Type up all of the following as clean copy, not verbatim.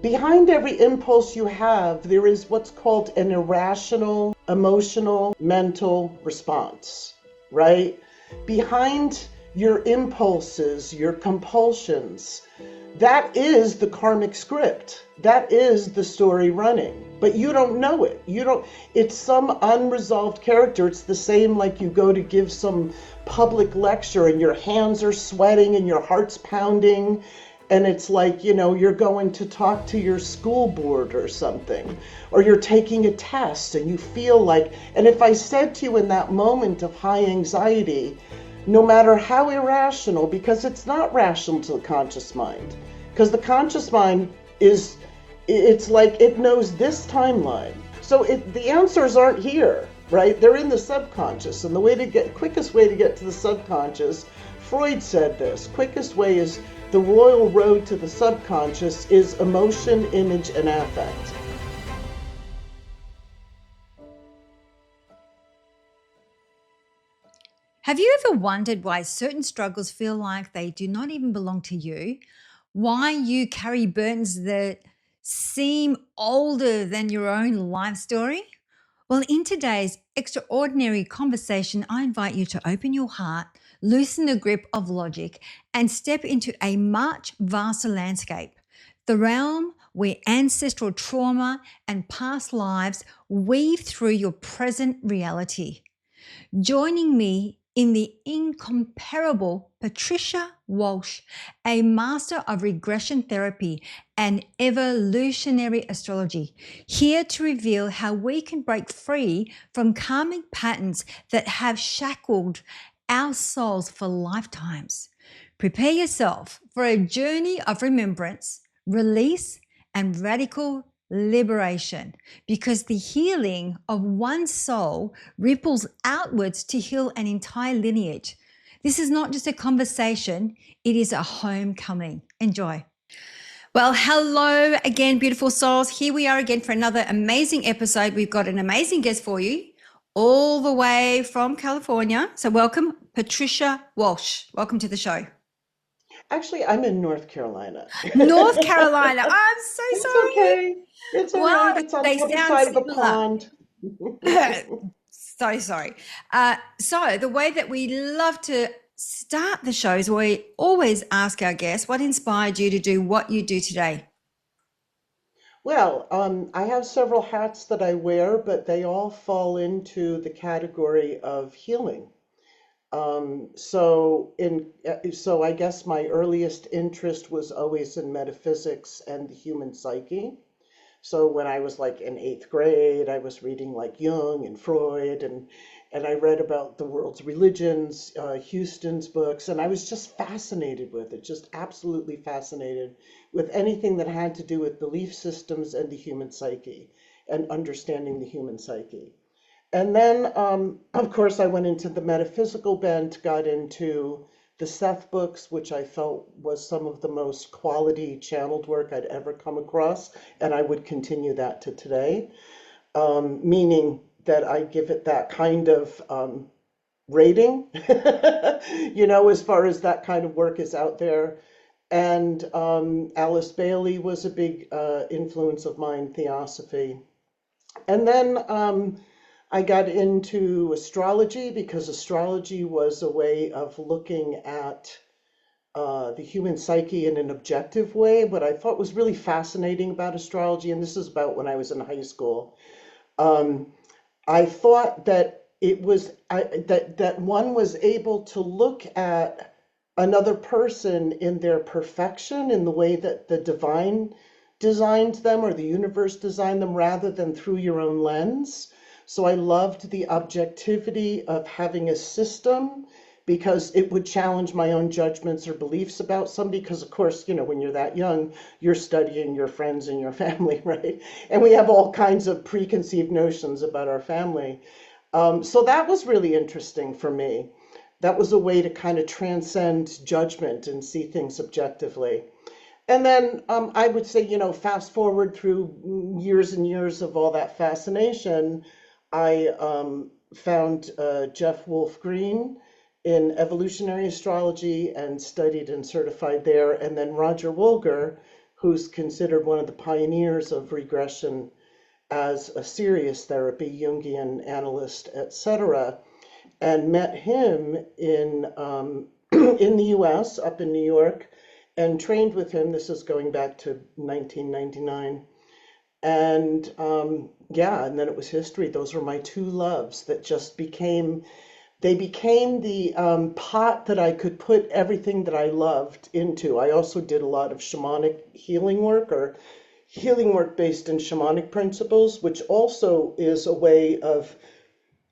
Behind every impulse you have, there is what's called an irrational, emotional, mental response, right? Behind your impulses, your compulsions, that is the karmic script. That is the story running. But you don't know it. It's some unresolved character. It's the same like you go to give some public lecture and your hands are sweating and your heart's pounding. And it's like, you're going to talk to your school board or something, or you're taking a test and you feel like, and if I said to you in that moment of high anxiety, no matter how irrational, because it's not rational to the conscious mind, because the conscious mind it's like it knows this timeline. So the answers aren't here, right? They're in the subconscious. And quickest way to get to the subconscious, Freud said this, quickest way is the royal road to the subconscious is emotion, image, and affect. Have you ever wondered why certain struggles feel like they do not even belong to you? Why you carry burdens that seem older than your own life story? Well, in today's extraordinary conversation, I invite you to open your heart, loosen the grip of logic, and step into a much vaster landscape, the realm where ancestral trauma and past lives weave through your present reality. Joining me in the incomparable Patricia Walsh, a master of regression therapy and evolutionary astrology, here to reveal how we can break free from karmic patterns that have shackled our souls for lifetimes. Prepare yourself for a journey of remembrance, release, and radical liberation, because the healing of one soul ripples outwards to heal an entire lineage. This is not just a conversation, it is a homecoming. Enjoy. Well, hello again, beautiful souls. Here we are again for another amazing episode. We've got an amazing guest for you, all the way from California. So welcome, Patricia Walsh. Welcome to the show. Actually, I'm in North Carolina. North Carolina. I'm so sorry. Okay. It's all right. It's on the other side of the pond. So sorry. So the way that we love to start the show is we always ask our guests, what inspired you to do what you do today? Well, I have several hats that I wear, but they all fall into the category of healing. So I guess my earliest interest was always in metaphysics and the human psyche. So when I was like in 8th grade, I was reading like Jung and Freud, and I read about the world's religions, Houston's books, and I was just fascinated with it, just absolutely fascinated with anything that had to do with belief systems and the human psyche and understanding the human psyche. And then, of course, I went into the metaphysical bent, got into the Seth books, which I felt was some of the most quality channeled work I'd ever come across, and I would continue that to today, meaning that I give it that kind of rating, as far as that kind of work is out there. And Alice Bailey was a big influence of mine, theosophy. And then I got into astrology because astrology was a way of looking at the human psyche in an objective way. What I thought was really fascinating about astrology, and this is about when I was in high school, I thought that it was that one was able to look at another person in their perfection, in the way that the divine designed them or the universe designed them, rather than through your own lens. So I loved the objectivity of having a system, because it would challenge my own judgments or beliefs about somebody. Because of course, when you're that young, you're studying your friends and your family, right? And we have all kinds of preconceived notions about our family. So that was really interesting for me. That was a way to kind of transcend judgment and see things objectively. And then I would say, fast forward through years and years of all that fascination, I found Jeff Wolf Green in evolutionary astrology and studied and certified there. And then Roger Wolger, who's considered one of the pioneers of regression as a serious therapy, Jungian analyst, etc., and met him in in the U.S. up in New York, and trained with him. This is going back to 1999, and yeah, and then it was history. Those were my two loves that just became. They became the pot that I could put everything that I loved into. I also did a lot of shamanic healing work, or healing work based in shamanic principles, which also is a way of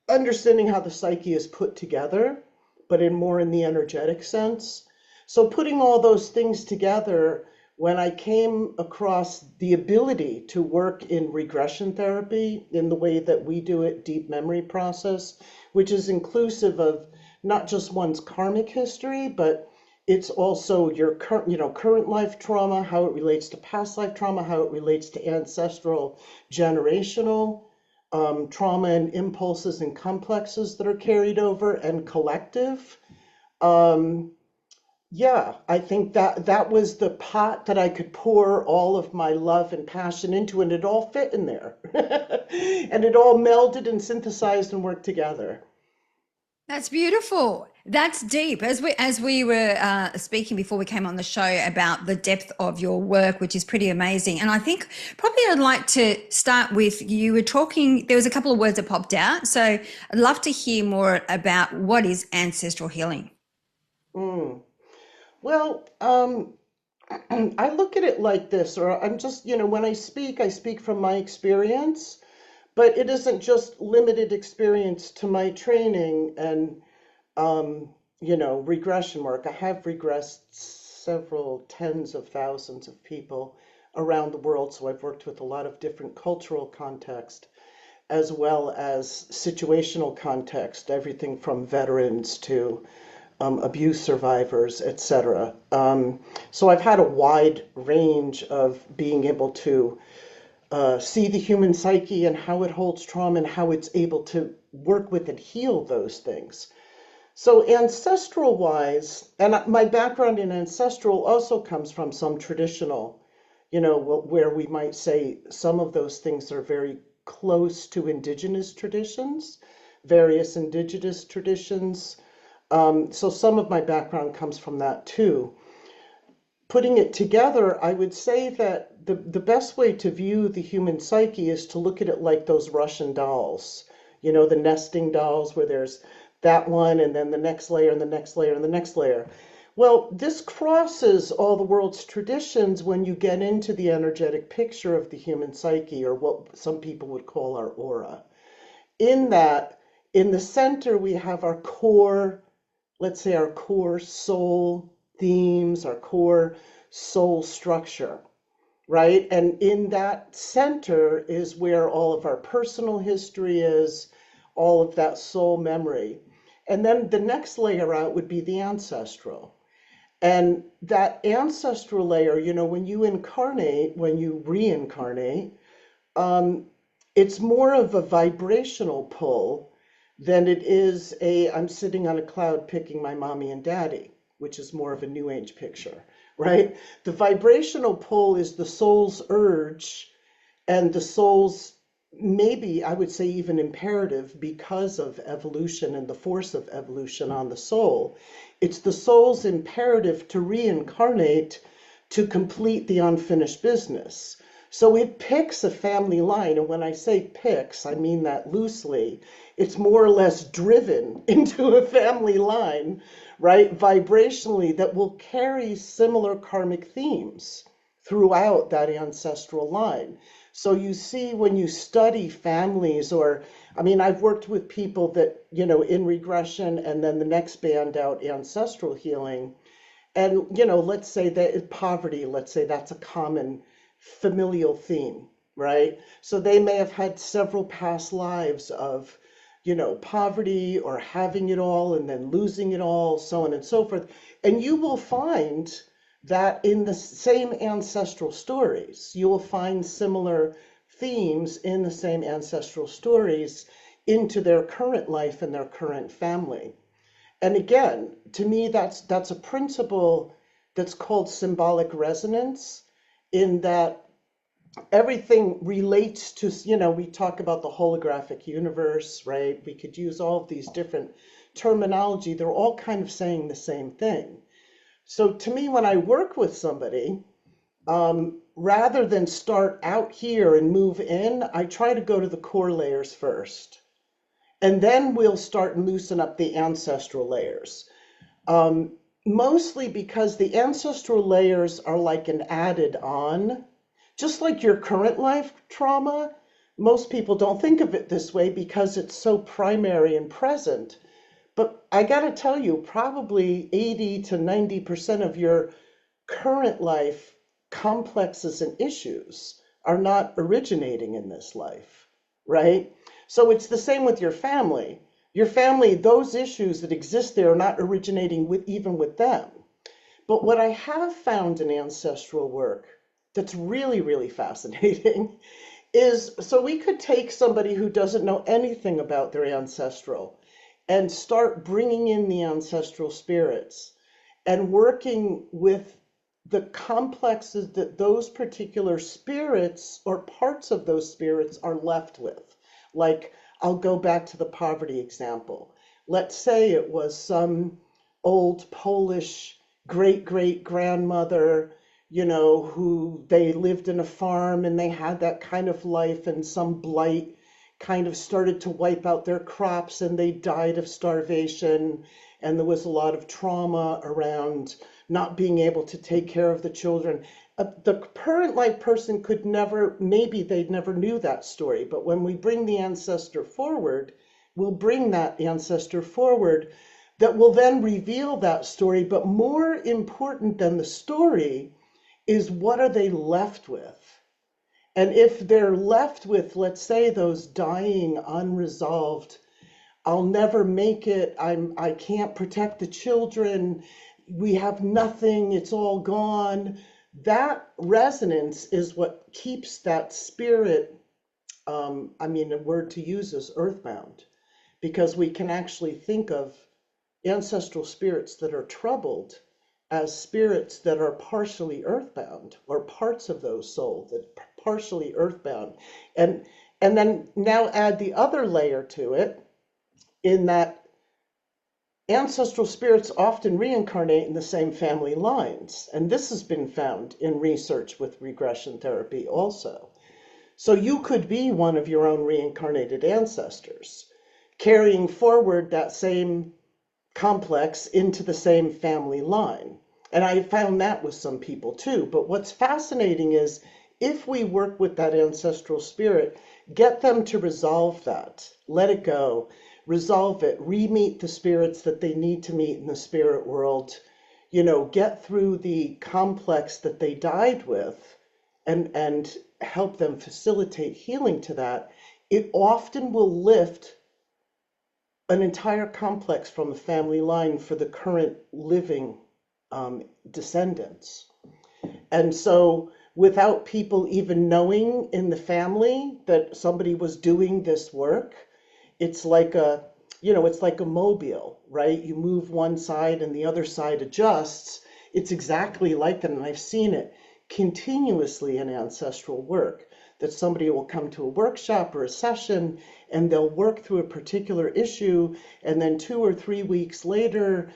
understanding how the psyche is put together, but in more in the energetic sense. So putting all those things together, when I came across the ability to work in regression therapy in the way that we do it, deep memory process, which is inclusive of not just one's karmic history, but it's also your current life trauma, how it relates to past life trauma, how it relates to ancestral, generational trauma and impulses and complexes that are carried over, and collective. Um, yeah, I think that was the pot that I could pour all of my love and passion into, and it all fit in there. And it all melded and synthesized and worked together. That's beautiful. That's deep. As we were speaking before we came on the show about the depth of your work, which is pretty amazing. And I think probably I'd like to start with, you were talking, there was a couple of words that popped out. So I'd love to hear more about what is ancestral healing. Mm. Well, I look at it like this, or I'm just, when I speak from my experience, but it isn't just limited experience to my training and, regression work. I have regressed several tens of thousands of people around the world, so I've worked with a lot of different cultural context as well as situational context, everything from veterans to abuse survivors, etc. So I've had a wide range of being able to see the human psyche and how it holds trauma and how it's able to work with and heal those things. So ancestral wise, and my background in ancestral also comes from some traditional, where we might say some of those things are very close to indigenous traditions, various indigenous traditions. So some of my background comes from that too. Putting it together, I would say that the best way to view the human psyche is to look at it like those Russian dolls, the nesting dolls where there's that one and then the next layer and the next layer and the next layer. Well, this crosses all the world's traditions when you get into the energetic picture of the human psyche, or what some people would call our aura. In that, in the center, we have our core, let's say our core soul themes, our core soul structure, right? And in that center is where all of our personal history is, all of that soul memory. And then the next layer out would be the ancestral. And that ancestral layer, when you incarnate, when you reincarnate, it's more of a vibrational pull than it is I'm sitting on a cloud picking my mommy and daddy, which is more of a new age picture, right? The vibrational pull is the soul's urge and the soul's, maybe I would say even imperative, because of evolution and the force of evolution on the soul. It's the soul's imperative to reincarnate to complete the unfinished business. So it picks a family line. And when I say picks, I mean that loosely. It's more or less driven into a family line, right? Vibrationally, that will carry similar karmic themes throughout that ancestral line. So you see, when you study families, or, I've worked with people that, in regression, and then the next band out, ancestral healing. And, let's say that poverty, let's say that's a common familial theme, right? So they may have had several past lives of, poverty, or having it all and then losing it all, so on and so forth. And you will find that in the same ancestral stories, you will find similar themes in the same ancestral stories into their current life and their current family. And again, to me, that's a principle that's called symbolic resonance. in that everything relates to, we talk about the holographic universe, right? We could use all of these different terminology. They're all kind of saying the same thing. So to me, when I work with somebody, rather than start out here and move in, I try to go to the core layers first. And then we'll start and loosen up the ancestral layers. Mostly because the ancestral layers are like an added on. Just like your current life trauma, most people don't think of it this way because it's so primary and present. But I got to tell you, probably 80 to 90% of your current life complexes and issues are not originating in this life, right? So it's the same with your family. Your family, those issues that exist there are not originating even with them. But what I have found in ancestral work that's really, really fascinating is, so we could take somebody who doesn't know anything about their ancestral and start bringing in the ancestral spirits and working with the complexes that those particular spirits or parts of those spirits are left with. Like, I'll go back to the poverty example. Let's say it was some old Polish great-great-grandmother, who they lived in a farm and they had that kind of life, and some blight kind of started to wipe out their crops and they died of starvation, and there was a lot of trauma around not being able to take care of the children. The current life person could never, maybe they never knew that story, but when we bring the ancestor forward, we'll bring that ancestor forward that will then reveal that story. But more important than the story is, what are they left with? And if they're left with, let's say, those dying, unresolved, I'll never make it, I can't protect the children, we have nothing, it's all gone. That resonance is what keeps that spirit, a word to use is earthbound, because we can actually think of ancestral spirits that are troubled as spirits that are partially earthbound, or parts of those souls that are partially earthbound. And then now add the other layer to it, in that ancestral spirits often reincarnate in the same family lines. And this has been found in research with regression therapy also. So you could be one of your own reincarnated ancestors, carrying forward that same complex into the same family line. And I found that with some people too. But what's fascinating is, if we work with that ancestral spirit, get them to resolve that, let it go, resolve it, re-meet the spirits that they need to meet in the spirit world, get through the complex that they died with, and help them facilitate healing to that, it often will lift an entire complex from a family line for the current living descendants. And so, without people even knowing in the family that somebody was doing this work, it's like a mobile, right? You move one side and the other side adjusts. It's exactly like that. And I've seen it continuously in ancestral work, that somebody will come to a workshop or a session and they'll work through a particular issue. And then 2 or 3 weeks later,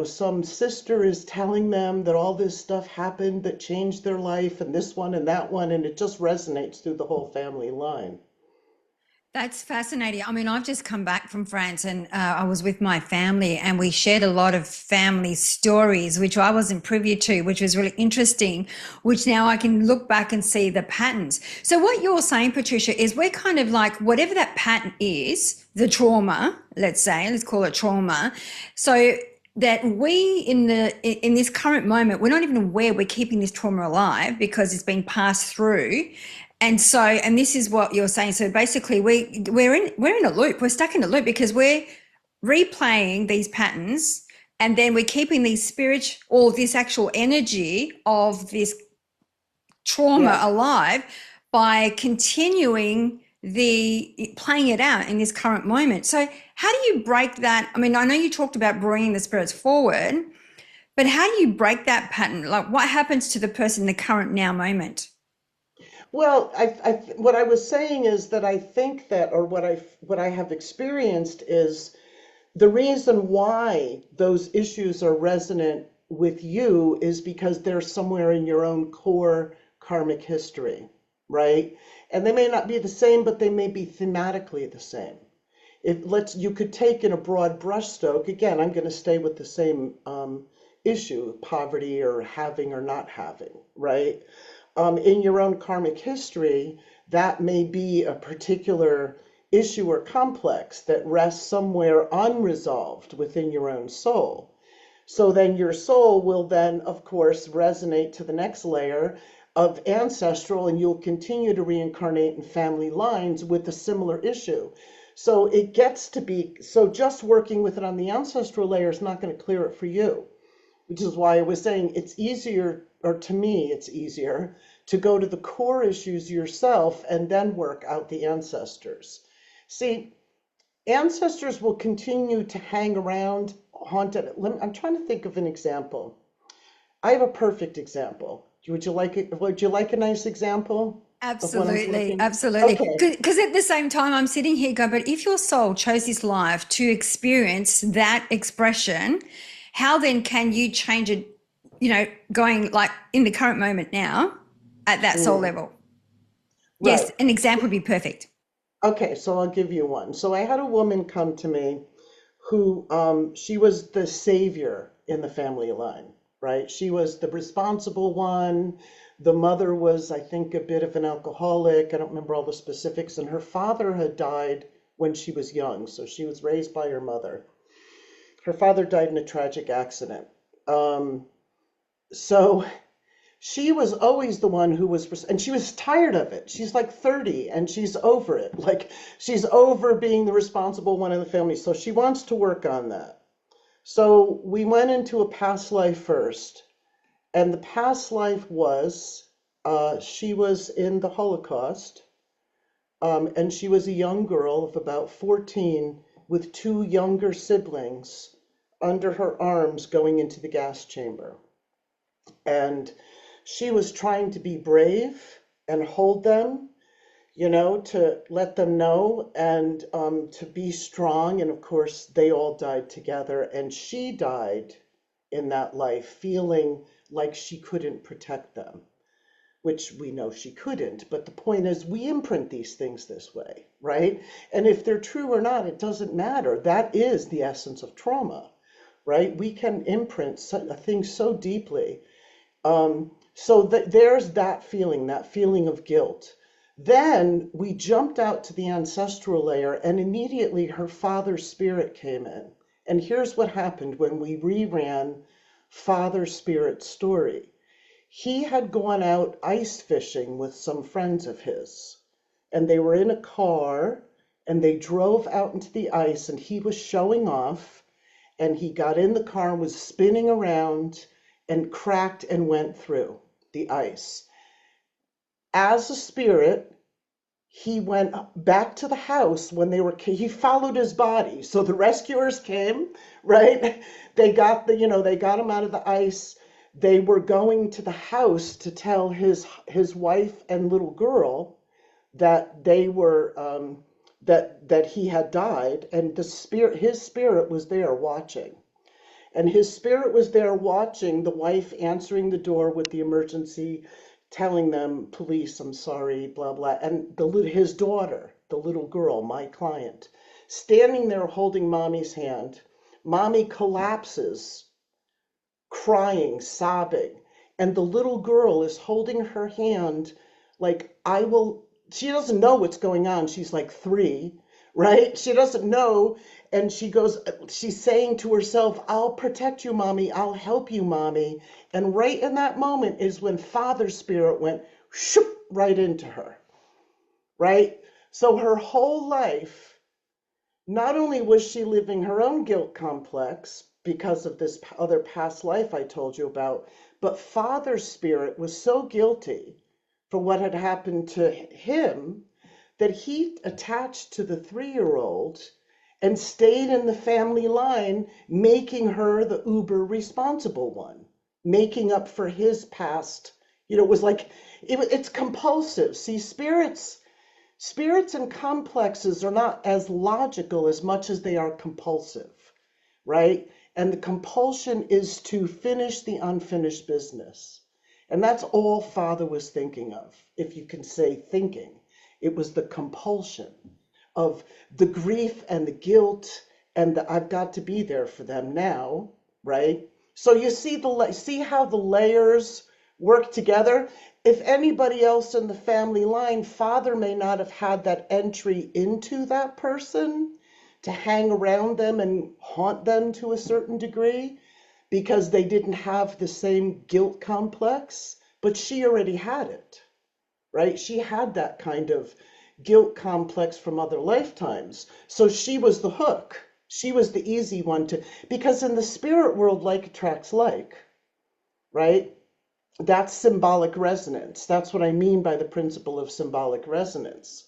some sister is telling them that all this stuff happened that changed their life, and this one and that one, and it just resonates through the whole family line. That's fascinating. I mean, I've just come back from France, and I was with my family, and we shared a lot of family stories, which I wasn't privy to, which was really interesting, which now I can look back and see the patterns. So what you're saying, Patricia, is we're kind of like, whatever that pattern is, the trauma, let's call it trauma. So that we in this current moment, we're not even aware we're keeping this trauma alive because it's been passed through. And so, and this is what you're saying. So basically we're in a loop. We're stuck in a loop because we're replaying these patterns, and then we're keeping these this actual energy of this trauma alive by continuing playing it out in this current moment. So how do you break that? I mean, I know you talked about bringing the spirits forward, But how do you break that pattern? Like, what happens to the person in the current now moment? Well, what I was saying is that I think that, or what I have experienced is the reason why those issues are resonant with you is because they're somewhere in your own core karmic history, right? And they may not be the same, but they may be thematically the same. You could take in a broad brushstroke, again, I'm going to stay with the same issue, poverty or having or not having, right? In your own karmic history, that may be a particular issue or complex that rests somewhere unresolved within your own soul. So then your soul will then, of course, resonate to the next layer of ancestral, and you'll continue to reincarnate in family lines with a similar issue. So it gets to be, so just working with it on the ancestral layer is not going to clear it for you, which is why I was saying it's easier, or to me, it's easier to go to the core issues yourself and then work out the ancestors. See, ancestors will continue to hang around haunted. I'm trying to think of an example. I have a perfect example. Would you like it? Would you like a nice example of what I'm Absolutely, talking? absolutely. Okay. Because at the same time, I'm sitting here going, but if your soul chose this life to experience that expression, how then can you change it, going like in the current moment now at that soul Mm, level? Yes, right. an example would be perfect. Okay, so I'll give you one. So I had a woman come to me who she was the savior in the family line, right? She was the responsible one. The mother was, I think, a bit of an alcoholic. I don't remember all the specifics. And her father had died when she was young, so she was raised by her mother. Her father died in a tragic accident. Um, so she was always the one who was, and she was tired of it. She's like 30 and she's over it. Like she's over being the responsible one in the family. So she wants to work on that. So we went into a past life first. And the past life was she was in the Holocaust, and she was a young girl of about 14 with two younger siblings under her arms going into the gas chamber. And she was trying to be brave and hold them, to let them know and to be strong. And of course, they all died together. And she died in that life feeling like she couldn't protect them, which we know she couldn't. But the point is, we imprint these things this way, right? And if they're true or not, it doesn't matter. That is the essence of trauma, right? We can imprint a thing so deeply. There's that feeling of guilt. Then we jumped out to the ancestral layer, and immediately her father's spirit came in. And here's what happened when we reran Father Spirit's story. He had gone out ice fishing with some friends of his, and they were in a car, and they drove out into the ice, and he was showing off, and he got in the car and was spinning around and cracked and went through the ice. As a spirit, he went back to the house when he followed his body. So the rescuers came, right? They got him out of the ice. They were going to the house to tell his wife and little girl that they were that he had died, and his spirit was there watching. And his spirit was there watching the wife answering the door with the emergency, telling them, police, I'm sorry, blah, blah. And his daughter, the little girl, my client, standing there holding mommy's hand. Mommy collapses, crying, sobbing. And the little girl is holding her hand like, she doesn't know what's going on. She's like 3, right? She doesn't know. And she's saying to herself, I'll protect you, mommy. I'll help you, mommy. And right in that moment is when Father Spirit went shoop right into her, right? So her whole life, not only was she living her own guilt complex because of this other past life I told you about, but Father Spirit was so guilty for what had happened to him that he attached to the 3-year-old and stayed in the family line, making her the uber responsible one, making up for his past. It was like, it's compulsive. See, spirits and complexes are not as logical as much as they are compulsive, right? And the compulsion is to finish the unfinished business. And that's all Father was thinking of, if you can say thinking. It was the compulsion of the grief and the guilt and the I've got to be there for them now, right? So you see how the layers work together. If anybody else in the family line, Father may not have had that entry into that person to hang around them and haunt them to a certain degree because they didn't have the same guilt complex, but she already had it, right? She had that kind of guilt complex from other lifetimes. So she was the hook. She was the easy one because in the spirit world, like attracts like, right? That's symbolic resonance. That's what I mean by the principle of symbolic resonance.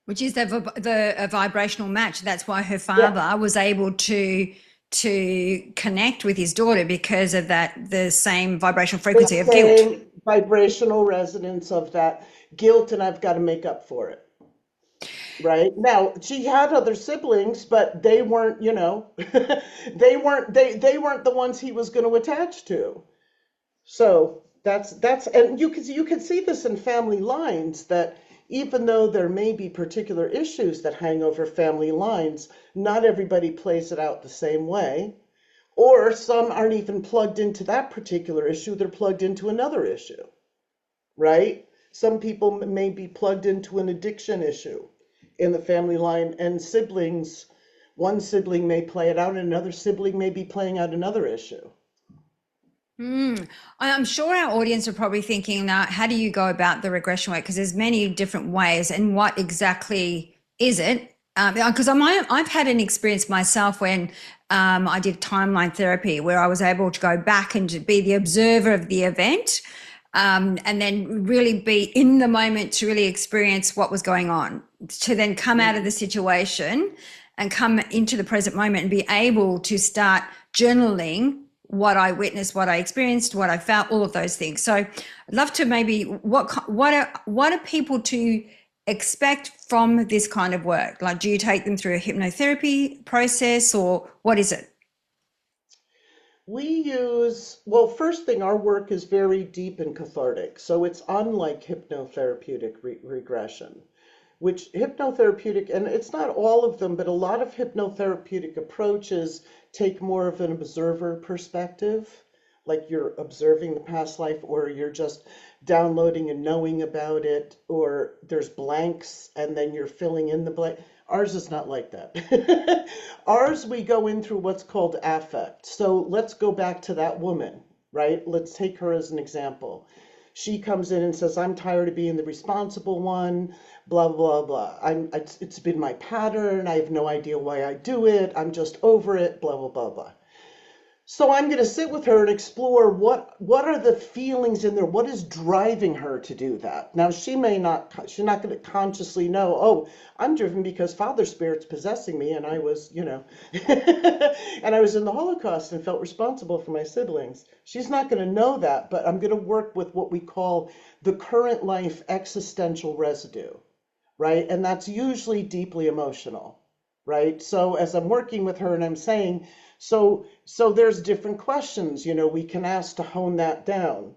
Which is a vibrational match. That's why her father was able to connect with his daughter because of the same vibrational frequency of guilt. The same vibrational resonance of that guilt, and I've got to make up for it. Right now, she had other siblings, but they weren't, they weren't the ones he was going to attach to. So that's and you can see this in family lines, that even though there may be particular issues that hang over family lines, not everybody plays it out the same way, or some aren't even plugged into that particular issue, they're plugged into another issue, right? Some people may be plugged into an addiction issue in the family line, and one sibling may play it out and another sibling may be playing out another issue. I'm sure our audience are probably thinking, now, how do you go about the regression work? Because there's many different ways, and what exactly is it? Because I've had an experience myself when I did timeline therapy, where I was able to go back and to be the observer of the event, and then really be in the moment to really experience what was going on, to then come out of the situation and come into the present moment and be able to start journaling what I witnessed, what I experienced, what I felt, all of those things. So I'd love to maybe, what are people to expect from this kind of work? Like, do you take them through a hypnotherapy process, or what is it? First thing, our work is very deep and cathartic. So it's unlike hypnotherapeutic regression, which hypnotherapeutic, and it's not all of them, but a lot of hypnotherapeutic approaches take more of an observer perspective, like you're observing the past life, or you're just downloading and knowing about it, or there's blanks and then you're filling in the blank. Ours is not like that. Ours, we go in through what's called affect. So let's go back to that woman, right? Let's take her as an example. She comes in and says, I'm tired of being the responsible one, blah, blah, blah. It's been my pattern. I have no idea why I do it. I'm just over it, blah, blah, blah, blah. So I'm going to sit with her and explore what are the feelings in there? What is driving her to do that? Now, she's not going to consciously know, oh, I'm driven because Father Spirit's possessing me, and I was, and I was in the Holocaust and felt responsible for my siblings. She's not going to know that, but I'm going to work with what we call the current life existential residue, right? And that's usually deeply emotional, right? So as I'm working with her and I'm saying, so there's different questions, we can ask to hone that down.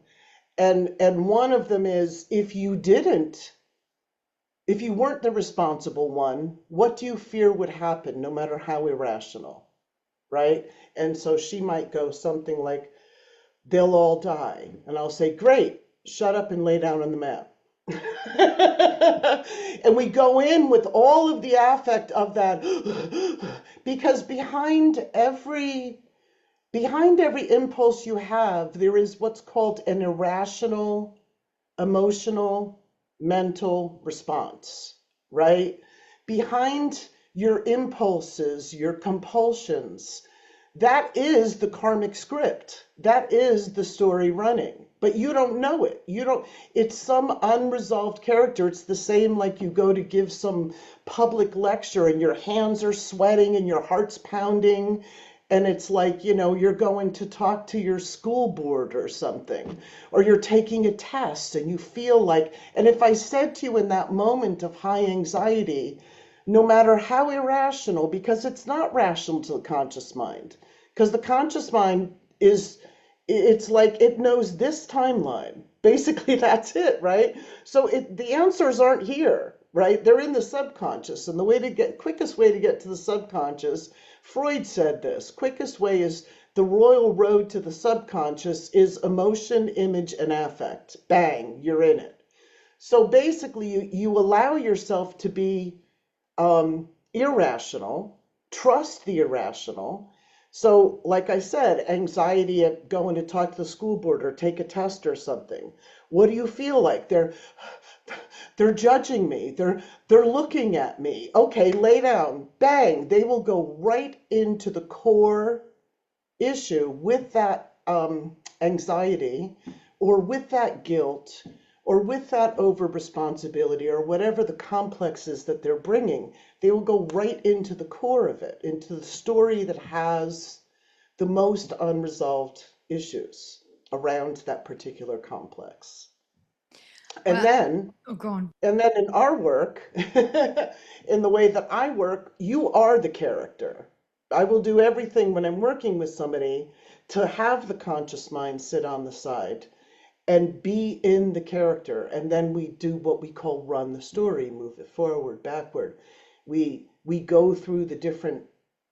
And one of them is, if you weren't the responsible one, what do you fear would happen, no matter how irrational, right? And so she might go something like, they'll all die. And I'll say, great, shut up and lay down on the mat. And we go in with all of the affect of that, because behind every impulse you have, there is what's called an irrational, emotional, mental response, right? Behind your impulses, your compulsions, That is the karmic script. That is the story running. But you don't know it. You don't, it's some unresolved character. It's the same like you go to give some public lecture and your hands are sweating and your heart's pounding. And it's like, you're going to talk to your school board or something, or you're taking a test and you feel like, and if I said to you in that moment of high anxiety, no matter how irrational, because it's not rational to the conscious mind, because the conscious mind it's like it knows this timeline. Basically, that's it, right? So the answers aren't here, right? They're in the subconscious. And quickest way to get to the subconscious, Freud said this, quickest way is the royal road to the subconscious is emotion, image, and affect. Bang, you're in it. So basically, you allow yourself to be irrational, trust the irrational. So, like I said, anxiety at going to talk to the school board or take a test or something. What do you feel like? They're judging me. They're looking at me. Okay, lay down. Bang. They will go right into the core issue with that anxiety or with that guilt or with that over responsibility or whatever the complex is that they're bringing. They will go right into the core of it, into the story that has the most unresolved issues around that particular complex. And Well, then, go on. and then in our work, in the way that I work, you are the character. I will do everything when I'm working with somebody to have the conscious mind sit on the side and be in the character. And then we do what we call run the story, move it forward, backward. We go through the different,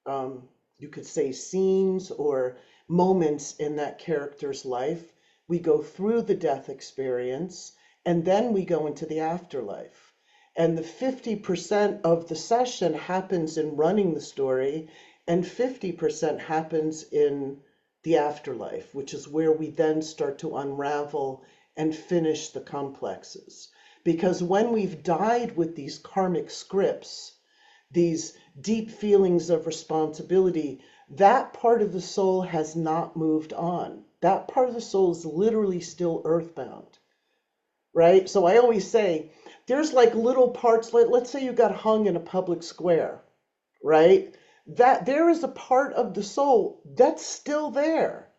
you could say, scenes or moments in that character's life. We go through the death experience, and then we go into the afterlife. And the 50% of the session happens in running the story, and 50% happens in the afterlife, which is where we then start to unravel and finish the complexes. Because when we've died with these karmic scripts, these deep feelings of responsibility, that part of the soul has not moved on. That part of the soul is literally still earthbound, right? So I always say, there's like little parts, let's say you got hung in a public square, right? That there is a part of the soul that's still there.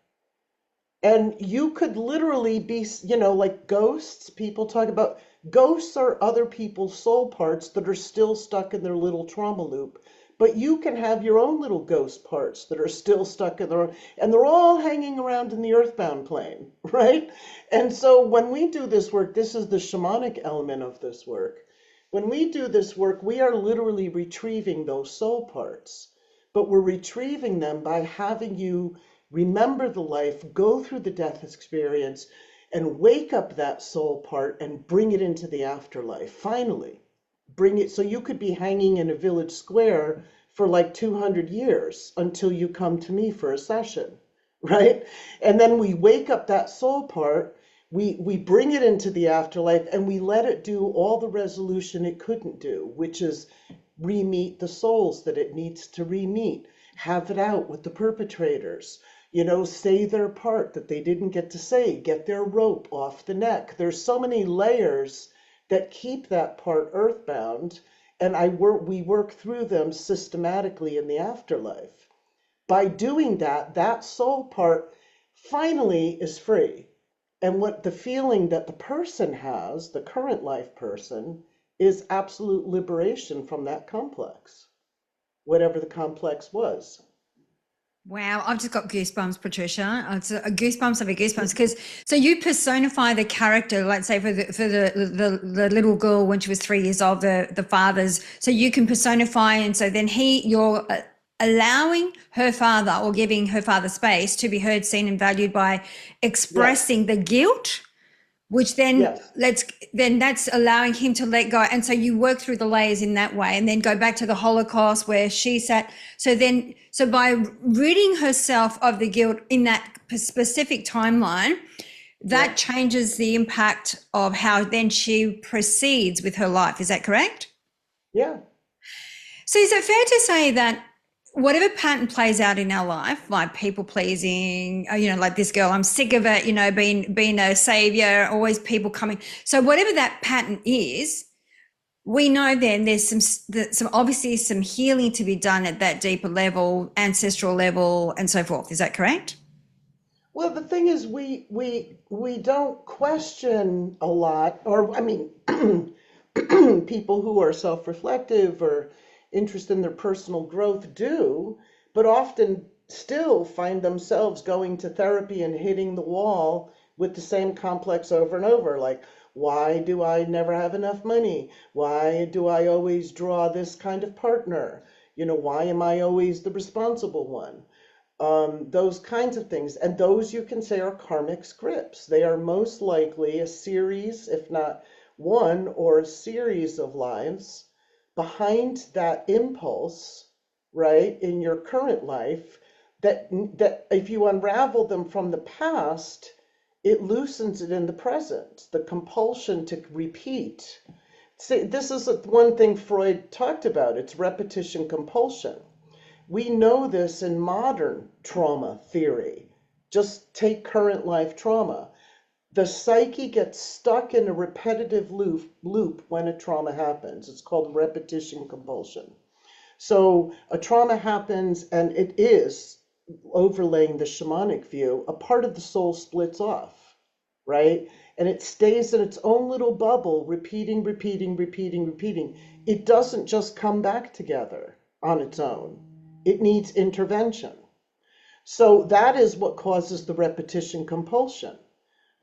And you could literally be, like ghosts. People talk about ghosts are other people's soul parts that are still stuck in their little trauma loop. But you can have your own little ghost parts that are still stuck in their own, and they're all hanging around in the earthbound plane, right? And so when we do this work, this is the shamanic element of this work. When we do this work, we are literally retrieving those soul parts. But we're retrieving them by having you remember the life, go through the death experience, and wake up that soul part and bring it into the afterlife. Finally, bring it so you could be hanging in a village square for like 200 years until you come to me for a session, right? And then we wake up that soul part, we bring it into the afterlife, and we let it do all the resolution it couldn't do, which is re-meet the souls that it needs to re-meet, have it out with the perpetrators, say their part that they didn't get to say, get their rope off the neck. There's so many layers that keep that part earthbound, and we work through them systematically in the afterlife. By doing that, that soul part finally is free. And what the feeling that the person has, the current life person, is absolute liberation from that complex, whatever the complex was. Wow, I've just got goosebumps, Patricia. It's a goosebumps of a goosebumps because so you personify the character, let's say for the little girl when she was 3 years old, the father's. So you can personify, and so then you're allowing her father or giving her father space to be heard, seen, and valued by expressing the guilt, which then that's allowing him to let go. And so you work through the layers in that way, and then go back to the Holocaust where she sat. So by ridding herself of the guilt in that specific timeline, that changes the impact of how then she proceeds with her life. Is that correct? Yeah. So is it fair to say that whatever pattern plays out in our life, like people pleasing, like this girl, I'm sick of it, being a savior, always people coming. So whatever that pattern is, we know then there's some obviously some healing to be done at that deeper level, ancestral level, and so forth. Is that correct? Well, the thing is, we don't question a lot, or I mean, people who are self-reflective or interested in their personal growth do, but often still find themselves going to therapy and hitting the wall with the same complex over and over. Like, why do I never have enough money? Why do I always draw this kind of partner? Why am I always the responsible one? Those kinds of things. And those you can say are karmic scripts. They are most likely a series, if not one or a series of lives behind that impulse, right, in your current life, that if you unravel them from the past, it loosens it in the present, the compulsion to repeat. See, this is one thing Freud talked about. It's repetition compulsion. We know this in modern trauma theory. Just take current life trauma. The psyche gets stuck in a repetitive loop when a trauma happens. It's called repetition compulsion. So a trauma happens, and it is, overlaying the shamanic view, a part of the soul splits off, right? And it stays in its own little bubble, repeating, repeating, repeating, repeating. It doesn't just come back together on its own. It needs intervention. So that is what causes the repetition compulsion,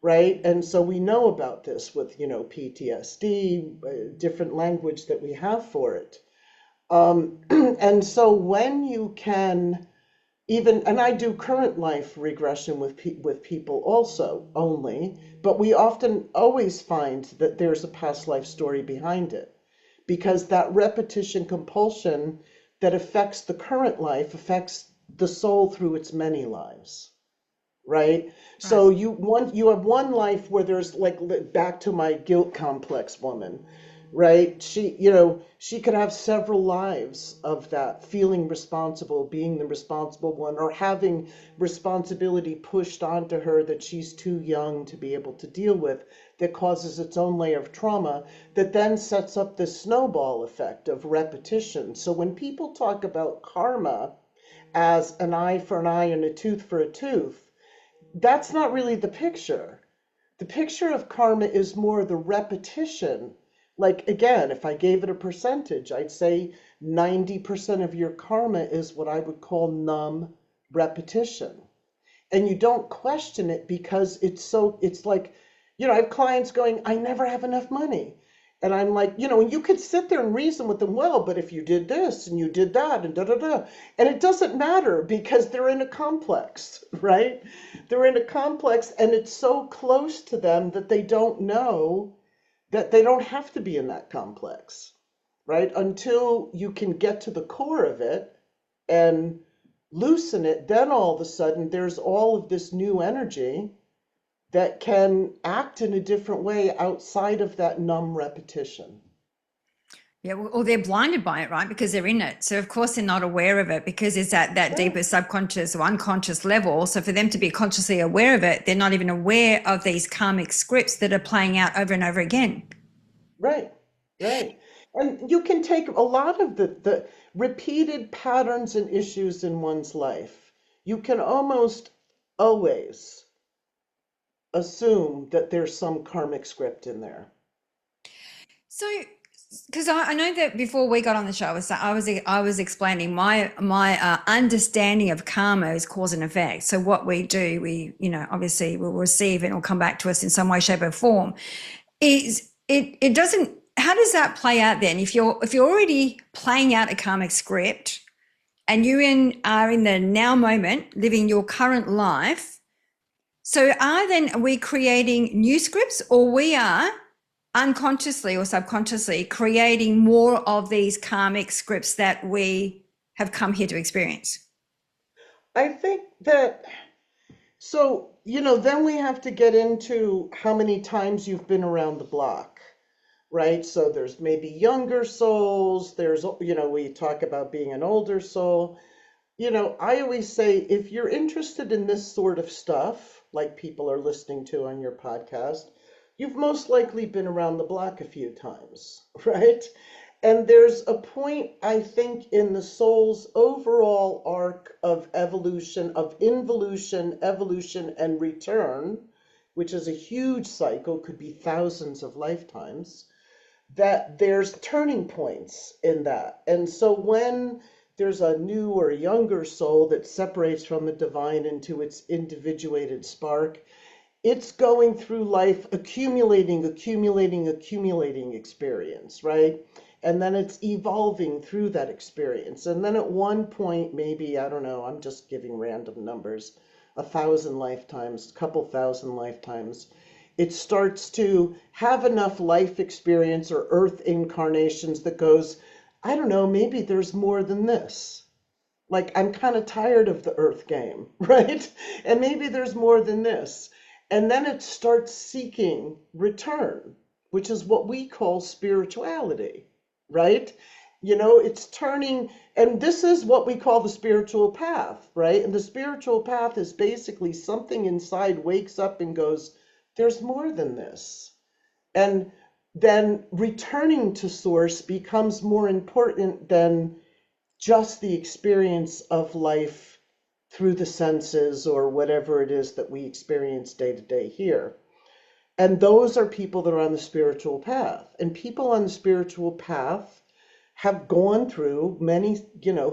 right? And so we know about this with, PTSD, different language that we have for it. And so when you can and I do current life regression with people also only, but we often always find that there's a past life story behind it, because that repetition compulsion that affects the current life affects the soul through its many lives, right? So you have one life where there's, like, back to my guilt complex woman, right? She could have several lives of that, feeling responsible, being the responsible one, or having responsibility pushed onto her that she's too young to be able to deal with, that causes its own layer of trauma that then sets up this snowball effect of repetition. So when people talk about karma as an eye for an eye and a tooth for a tooth, that's not really the picture. The picture of karma is more the repetition. Like, again, if I gave it a percentage, I'd say 90% of your karma is what I would call numb repetition. And you don't question it because it's like, I have clients going, I never have enough money. And I'm like, and you could sit there and reason with them, well, but if you did this and you did that and da da da. And it doesn't matter because they're in a complex, right? They're in a complex, and it's so close to them that they don't know that they don't have to be in that complex, right? Until you can get to the core of it and loosen it, then all of a sudden there's all of this new energy that can act in a different way outside of that numb repetition. Yeah, well, or they're blinded by it, right? Because they're in it. So of course they're not aware of it because it's at that deeper subconscious or unconscious level. So for them to be consciously aware of it, they're not even aware of these karmic scripts that are playing out over and over again. Right, right. And you can take a lot of the repeated patterns and issues in one's life. You can almost always assume that there's some karmic script in there. So, because I know that before we got on the show, I was explaining my understanding of karma is cause and effect. So what we do, we obviously will receive and it will come back to us in some way, shape, or form. It doesn't. How does that play out then? If you're already playing out a karmic script, and you are in the now moment, living your current life. So are we creating new scripts, or we are unconsciously or subconsciously creating more of these karmic scripts that we have come here to experience? I think that, so, then we have to get into how many times you've been around the block, right? So there's maybe younger souls, there's, we talk about being an older soul. I always say if you're interested in this sort of stuff, like people are listening to on your podcast, you've most likely been around the block a few times, right? And there's a point, I think, in the soul's overall arc of evolution, of involution, evolution, and return, which is a huge cycle, could be thousands of lifetimes, that there's turning points in that. And so when there's a new or a younger soul that separates from the divine into its individuated spark, it's going through life accumulating experience, right? And then it's evolving through that experience. And then at one point, maybe, I don't know, I'm just giving random numbers, 1,000 lifetimes, a couple thousand lifetimes, it starts to have enough life experience or earth incarnations that goes, I don't know, maybe there's more than this. Like, I'm kind of tired of the earth game, right? And maybe there's more than this. And then it starts seeking return, which is what we call spirituality, right? It's turning, and this is what we call the spiritual path, right? And the spiritual path is basically something inside wakes up and goes, there's more than this. And then returning to source becomes more important than just the experience of life through the senses or whatever it is that we experience day to day here. And those are people that are on the spiritual path. And people on the spiritual path have gone through many,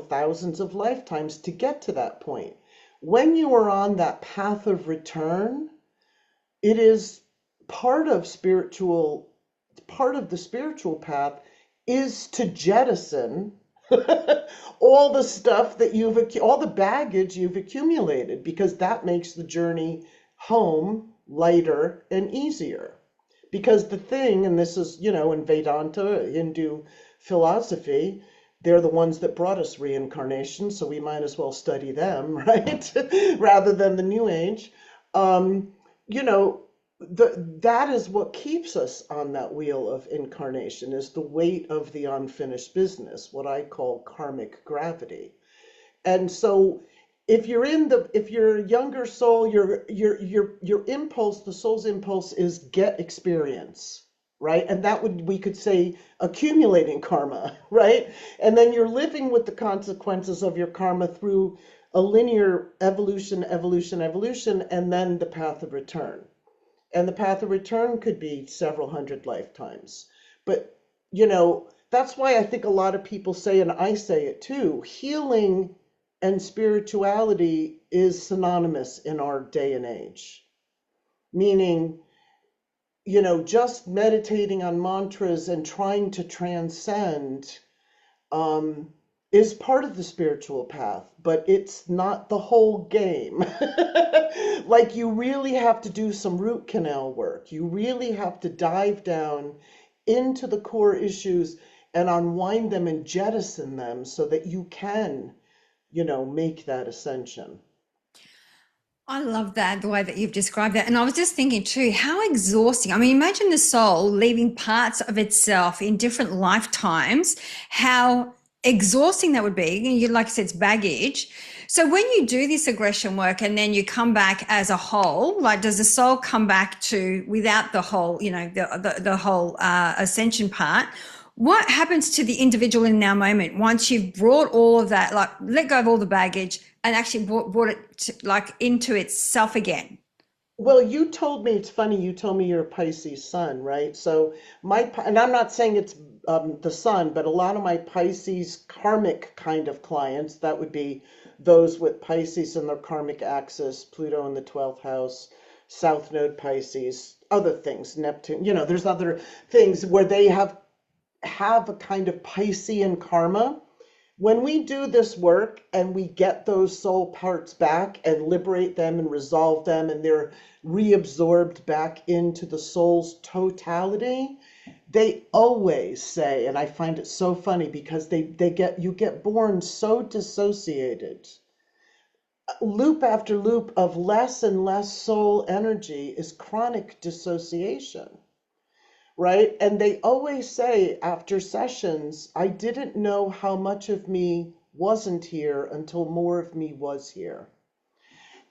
thousands of lifetimes to get to that point. When you are on that path of return, it is part of the spiritual path is to jettison all the stuff that all the baggage you've accumulated, because that makes the journey home lighter and easier. Because the thing, and this is, in Vedanta, Hindu philosophy, they're the ones that brought us reincarnation, so we might as well study them, right? Rather than the New Age. You know, that is what keeps us on that wheel of incarnation, is the weight of the unfinished business, what I call karmic gravity. And so if you're a younger soul, your impulse, the soul's impulse is get experience, right? And we could say accumulating karma, right? And then you're living with the consequences of your karma through a linear evolution, and then the path of return. And the path of return could be several hundred lifetimes. But, that's why I think a lot of people say, and I say it too, healing and spirituality is synonymous in our day and age. Meaning, just meditating on mantras and trying to transcend is part of the spiritual path, but it's not the whole game. Like, you really have to do some root canal work. You really have to dive down into the core issues and unwind them and jettison them so that you can, make that ascension. I love that, the way that you've described that. And I was just thinking too, how exhausting. I mean, imagine the soul leaving parts of itself in different lifetimes, how exhausting that would be. You, like I said, it's baggage. So when you do this aggression work and then you come back as a whole, like, does the soul come back to without the whole, the whole ascension part? What happens to the individual in our moment once you've brought all of that, like, let go of all the baggage and actually brought it to, into itself again? Well, it's funny, you told me you're a Pisces sun, right? So and I'm not saying it's the sun, but a lot of my Pisces karmic kind of clients, that would be those with Pisces in their karmic axis, Pluto in the 12th house, South Node Pisces, other things, Neptune, there's other things where they have a kind of Piscean karma. When we do this work and we get those soul parts back and liberate them and resolve them, and they're reabsorbed back into the soul's totality, they always say, and I find it so funny because you get born so dissociated. Loop after loop of less and less soul energy is chronic dissociation. Right? And they always say after sessions, I didn't know how much of me wasn't here until more of me was here.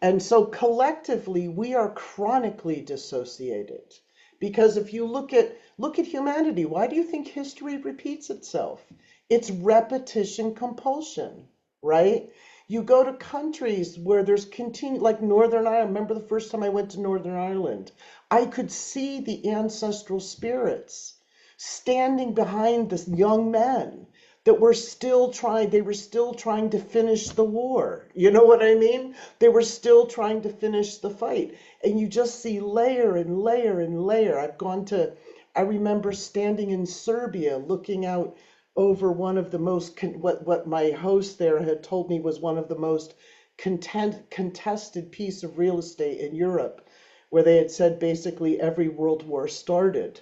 And so collectively, we are chronically dissociated. Because if you look at humanity, why do you think history repeats itself? It's repetition compulsion, right? You go to countries where there's like Northern Ireland. I remember the first time I went to Northern Ireland, I could see the ancestral spirits standing behind the young men that they were still trying to finish the war. You know what I mean? They were still trying to finish the fight. And you just see layer and layer and layer. I remember standing in Serbia looking out over one of the most, what my host there had told me was one of the most contested piece of real estate in Europe, where they had said basically every world war started.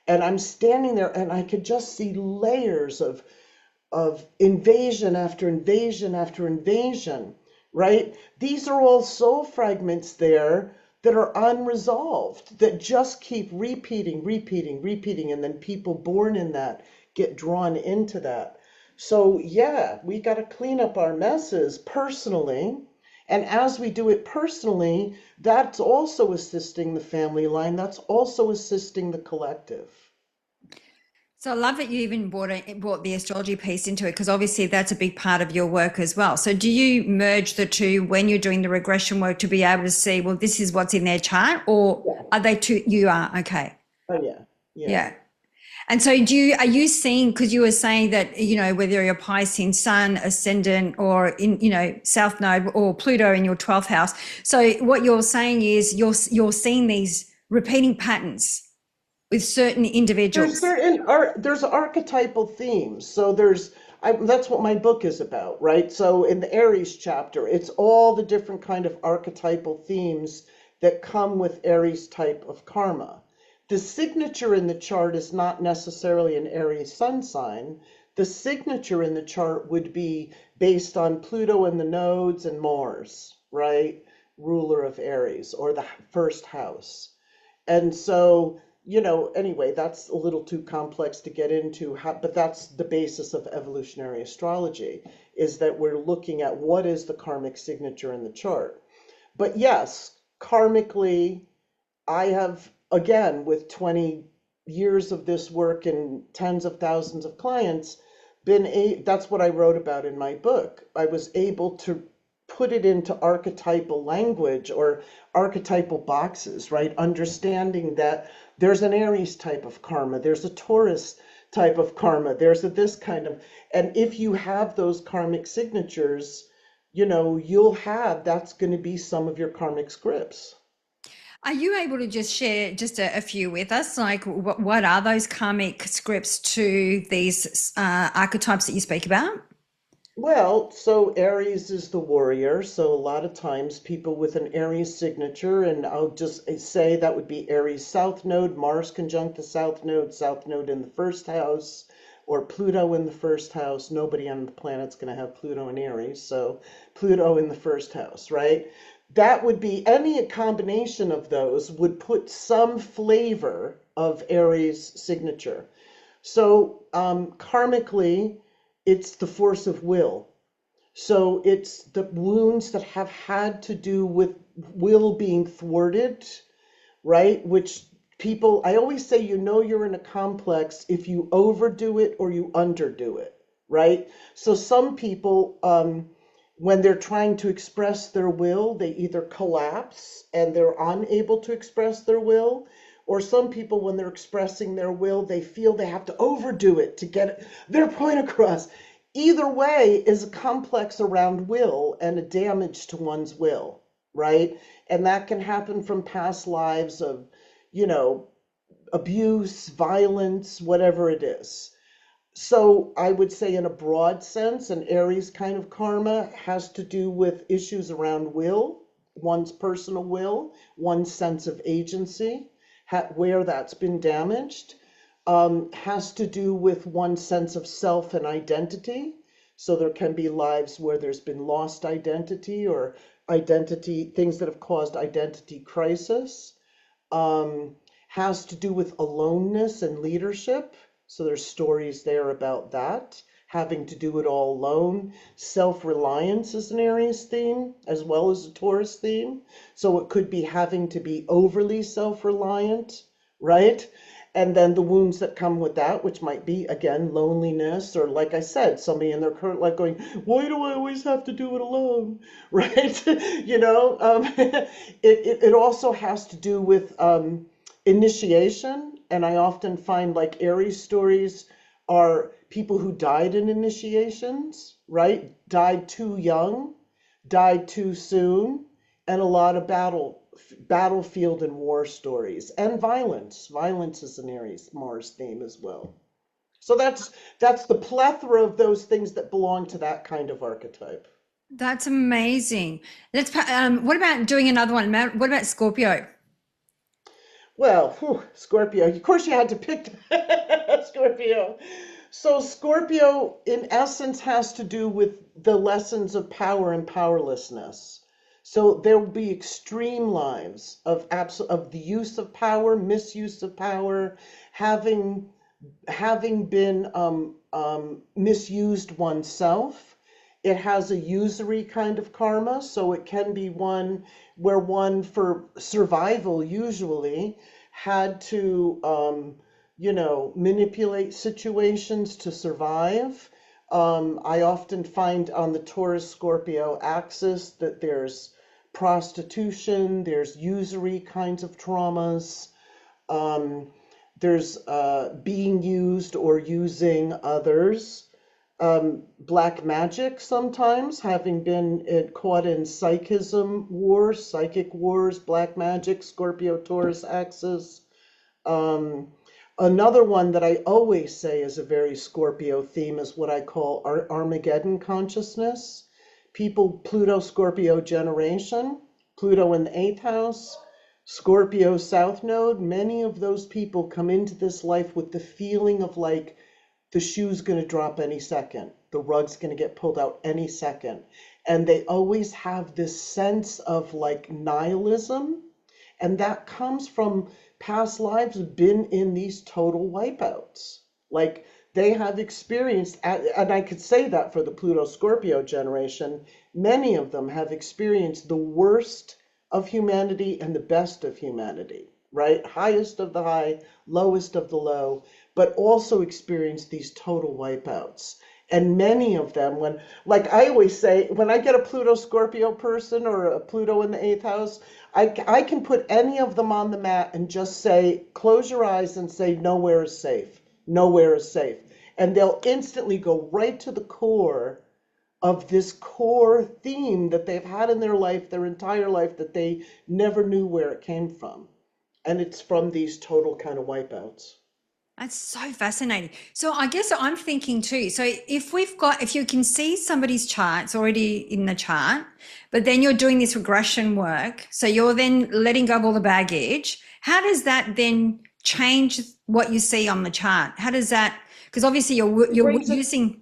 And I'm standing there and I could just see layers of invasion after invasion after invasion, right? These are all soul fragments there that are unresolved, that just keep repeating, repeating, repeating, and then people born in that get drawn into that. So yeah, we got to clean up our messes personally. And as we do it personally, that's also assisting the family line. That's also assisting the collective. So I love that you even brought the astrology piece into it, because obviously that's a big part of your work as well. So do you merge the two when you're doing the regression work to be able to see, well, this is what's in their chart, or Yeah. are they two? You are, okay. Oh yeah. Yeah. Yeah. And so are you seeing, because you were saying that, whether you're Piscean sun, ascendant, or in, South Node or Pluto in your 12th house. So what you're saying is you're seeing these repeating patterns with certain individuals. There's archetypal themes. So that's what my book is about, right? So in the Aries chapter, it's all the different kind of archetypal themes that come with Aries type of karma. The signature in the chart is not necessarily an Aries sun sign. The signature in the chart would be based on Pluto and the nodes and Mars, right? Ruler of Aries, or the first house. And so, anyway, that's a little too complex to get into, but that's the basis of evolutionary astrology, is that we're looking at what is the karmic signature in the chart. But yes, karmically, I have, again, with 20 years of this work and tens of thousands of clients, that's what I wrote about in my book. I was able to put it into archetypal language or archetypal boxes, right? Understanding that there's an Aries type of karma, there's a Taurus type of karma, there's this kind of, and if you have those karmic signatures, that's going to be some of your karmic scripts. Are you able to just share just a few with us? Like, what are those karmic scripts to these archetypes that you speak about? Well, so Aries is the warrior. So a lot of times people with an Aries signature, and I'll just say that would be Aries South Node, Mars conjunct the South Node in the first house, or Pluto in the first house. Nobody on the planet's going to have Pluto in Aries. So Pluto in the first house, right? That would be any combination of those would put some flavor of Aries signature. So karmically, it's the force of will. So it's the wounds that have had to do with will being thwarted, right? Which I always say, you're in a complex if you overdo it or you underdo it, right? So some people, when they're trying to express their will, they either collapse and they're unable to express their will, or some people, when they're expressing their will, they feel they have to overdo it to get their point across. Either way is a complex around will and a damage to one's will, right? And that can happen from past lives of, abuse, violence, whatever it is. So I would say, in a broad sense, an Aries kind of karma has to do with issues around will, one's personal will, one's sense of agency, where that's been damaged, has to do with one's sense of self and identity. So there can be lives where there's been lost identity or things that have caused identity crisis. Has to do with aloneness and leadership. So there's stories there about that, having to do it all alone. Self-reliance is an Aries theme as well as a Taurus theme. So it could be having to be overly self-reliant, right? And then the wounds that come with that, which might be, again, loneliness, or like I said, somebody in their current life going, why do I always have to do it alone? Right? It also has to do with initiation. And I often find like Aries stories are people who died in initiations, right? Died too young, died too soon, and a lot of battlefield and war stories, and violence. Violence is an Aries Mars theme as well. So that's the plethora of those things that belong to that kind of archetype. That's amazing. What about doing another one? What about Scorpio? Well, Scorpio. Of course, you had to pick Scorpio. So Scorpio, in essence, has to do with the lessons of power and powerlessness. So there will be extreme lives of the use of power, misuse of power, having been misused oneself. It has a usury kind of karma, so it can be one where one, for survival, usually had to, manipulate situations to survive. I often find on the Taurus Scorpio axis that there's prostitution, there's usury kinds of traumas, there's being used or using others. Black magic sometimes, having been caught in psychic wars, black magic, Scorpio Taurus axis. Another one that I always say is a very Scorpio theme is what I call Armageddon consciousness. People, Pluto Scorpio generation, Pluto in the 8th house, Scorpio South Node, many of those people come into this life with the feeling of like the shoe's going to drop any second, the rug's going to get pulled out any second. And they always have this sense of like nihilism. And that comes from past lives have been in these total wipeouts. Like they have experienced, and I could say that for the Pluto Scorpio generation, many of them have experienced the worst of humanity and the best of humanity, right? Highest of the high, lowest of the low, but also experienced these total wipeouts. And many of them, when, like I always say, when I get a Pluto Scorpio person or a Pluto in the 8th house, I can put any of them on the mat and just say, close your eyes and say, nowhere is safe. Nowhere is safe. And they'll instantly go right to the core of this core theme that they've had in their life, their entire life, that they never knew where it came from. And it's from these total kind of wipeouts. That's so fascinating. So I guess I'm thinking too. So if you can see somebody's chart, it's already in the chart, but then you're doing this regression work. So you're then letting go of all the baggage. How does that then change what you see on the chart? How does that, because obviously you're using,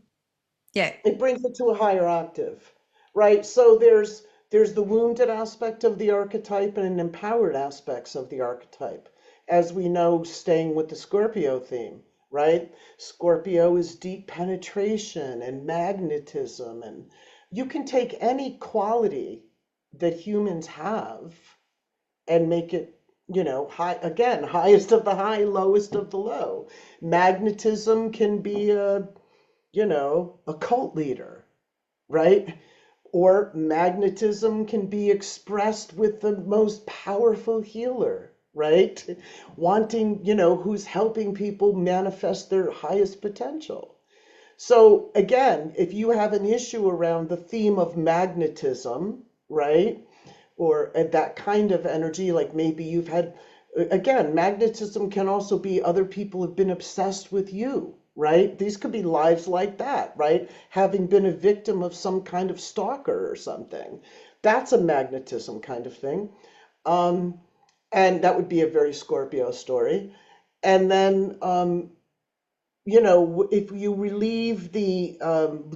yeah. It brings it to a higher octave, right? So there's the wounded aspect of the archetype and an empowered aspects of the archetype. As we know, staying with the Scorpio theme, right? Scorpio is deep penetration and magnetism, and you can take any quality that humans have and make it, high, again, highest of the high, lowest of the low. Magnetism can be a cult leader, right? Or magnetism can be expressed with the most powerful healer, right? Wanting, who's helping people manifest their highest potential. So again, if you have an issue around the theme of magnetism, right? Or that kind of energy, like maybe you've had, again, magnetism can also be other people have been obsessed with you, right? These could be lives like that, right? Having been a victim of some kind of stalker or something. That's a magnetism kind of thing. And that would be a very Scorpio story. And then, if you relieve the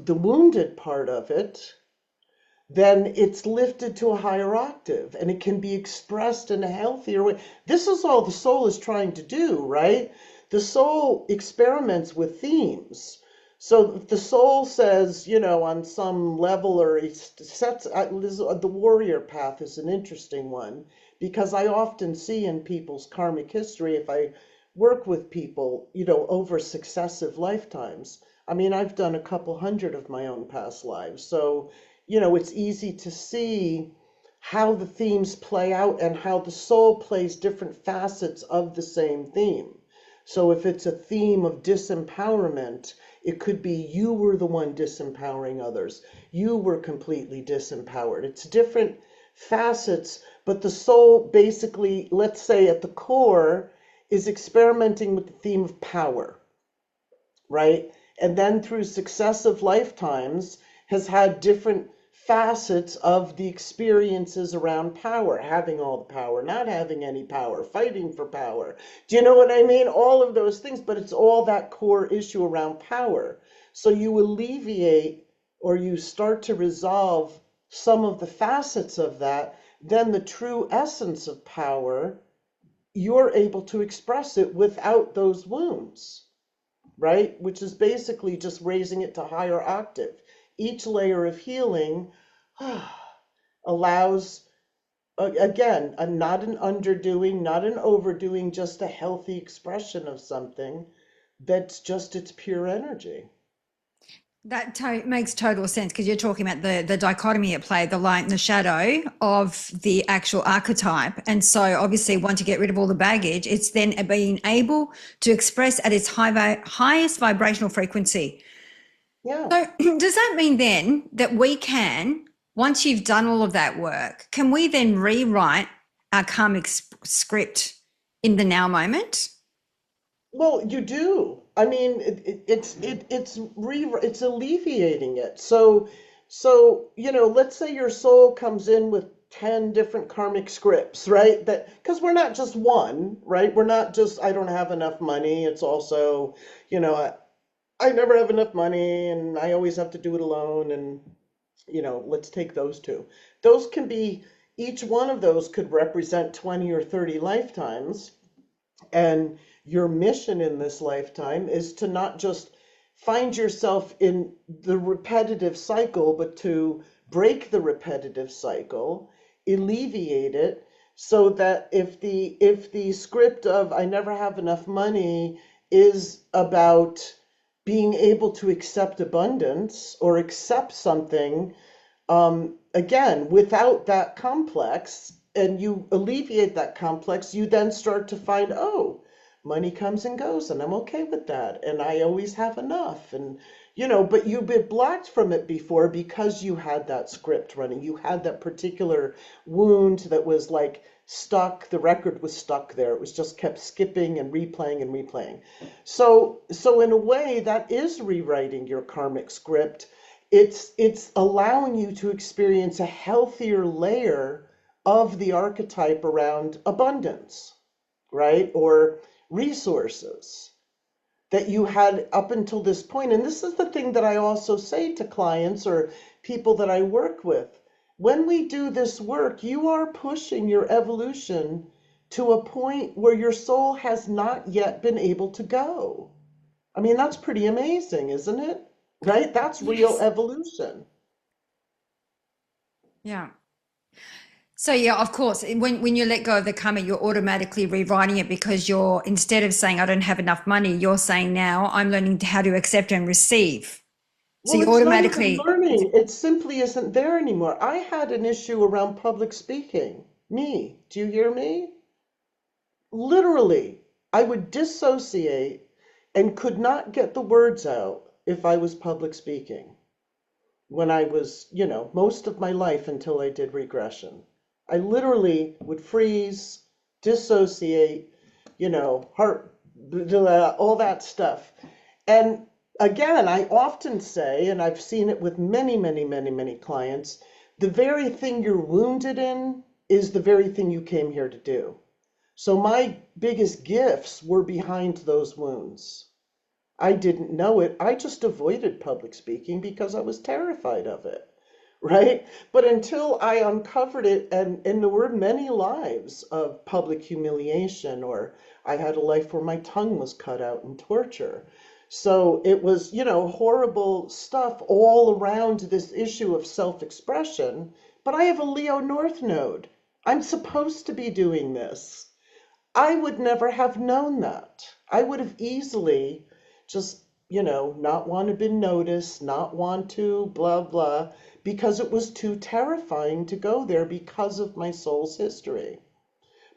wounded part of it, then it's lifted to a higher octave and it can be expressed in a healthier way. This is all the soul is trying to do, right? The soul experiments with themes. So if the soul says, on some level, or it sets, the warrior path is an interesting one because I often see in people's karmic history, if I work with people, over successive lifetimes. I mean, I've done a couple hundred of my own past lives. So, it's easy to see how the themes play out and how the soul plays different facets of the same theme. So if it's a theme of disempowerment, it could be you were the one disempowering others. You were completely disempowered. It's different facets, but the soul basically, let's say at the core, is experimenting with the theme of power, right? And then through successive lifetimes has had different facets of the experiences around power, having all the power, not having any power, fighting for power. Do you know what I mean? All of those things, but it's all that core issue around power. So you alleviate or you start to resolve some of the facets of that, then the true essence of power, you're able to express it without those wounds, right? Which is basically just raising it to higher octave. Each layer of healing allows, again, not an underdoing, not an overdoing, just a healthy expression of something that's just its pure energy. That makes total sense because you're talking about the dichotomy at play, the light and the shadow of the actual archetype. And so obviously once you get rid of all the baggage, it's then being able to express at its highest vibrational frequency. Yeah. So does that mean then that we can, once you've done all of that work, can we then rewrite our karmic script in the now moment? Well, you do. I mean, it's alleviating it. So let's say your soul comes in with 10 different karmic scripts, right? That because we're not just one, right? We're not just I don't have enough money. It's also, I never have enough money and I always have to do it alone. And, let's take those two. Those can be, each one of those could represent 20 or 30 lifetimes. And your mission in this lifetime is to not just find yourself in the repetitive cycle, but to break the repetitive cycle, alleviate it, so that if the script of I never have enough money is about being able to accept abundance or accept something, again, without that complex, and you alleviate that complex, you then start to find, oh, money comes and goes, and I'm okay with that, and I always have enough, and but you've been blocked from it before because you had that script running. You had that particular wound that was like stuck. The record was stuck there. It was just kept skipping and replaying and replaying. So in a way, that is rewriting your karmic script. It's allowing you to experience a healthier layer of the archetype around abundance, right? Or resources that you had up until this point. And this is the thing that I also say to clients or people that I work with. When we do this work, you are pushing your evolution to a point where your soul has not yet been able to go. I mean, that's pretty amazing, isn't it? Right? That's real Yes. evolution. Yeah. So yeah, of course, when you let go of the karma, you're automatically rewriting it because you're, instead of saying I don't have enough money, you're saying now I'm learning how to accept and receive. So Well, you it's not even automatically, learning. It simply isn't there anymore. I had an issue around public speaking. Me. Do you hear me? Literally, I would dissociate and could not get the words out if I was public speaking when I was, most of my life until I did regression. I literally would freeze, dissociate, heart, all that stuff. And again, I often say, and I've seen it with many, many, many, many clients, the very thing you're wounded in is the very thing you came here to do. So my biggest gifts were behind those wounds. I didn't know it. I just avoided public speaking because I was terrified of it, right? But until I uncovered it, and there were many lives of public humiliation, or I had a life where my tongue was cut out in torture. So it was, horrible stuff all around this issue of self-expression. But I have a Leo North node. I'm supposed to be doing this. I would never have known that. I would have easily just, not want to be noticed, not want to blah, blah, because it was too terrifying to go there because of my soul's history.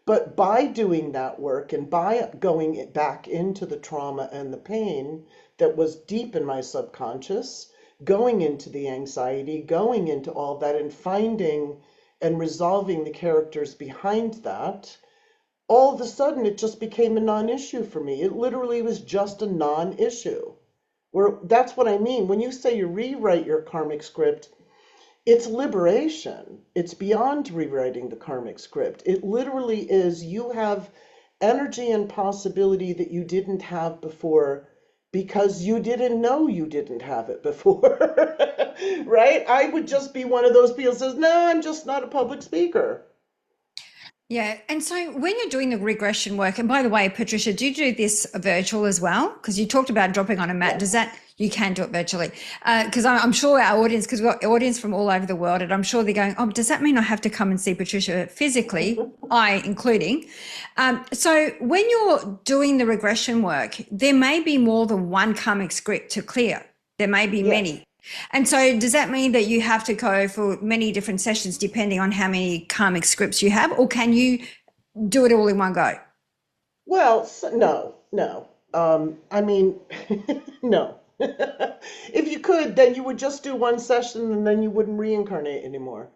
But by doing that work and by going back into the trauma and the pain that was deep in my subconscious, going into the anxiety, going into all that, and finding and resolving the characters behind that, all of a sudden it just became a non-issue for me. It literally was just a non-issue. That's what I mean. When you say you rewrite your karmic script, it's liberation. It's beyond rewriting the karmic script. It literally is, you have energy and possibility that you didn't have before because you didn't know you didn't have it before. Right? I would just be one of those people who says, no, I'm just not a public speaker. Yeah. And so when you're doing the regression work, and by the way, Patricia, do you do this virtual as well? Because you talked about dropping on a mat. Does that, you can do it virtually? Because I'm sure our audience, because we've got audience from all over the world, and I'm sure they're going, oh, does that mean I have to come and see Patricia physically? I including. So when you're doing the regression work, there may be more than one karmic script to clear. There may be many. And so does that mean that you have to go for many different sessions depending on how many karmic scripts you have, or can you do it all in one go? Well, no. I mean, no. If you could, then you would just do one session and then you wouldn't reincarnate anymore.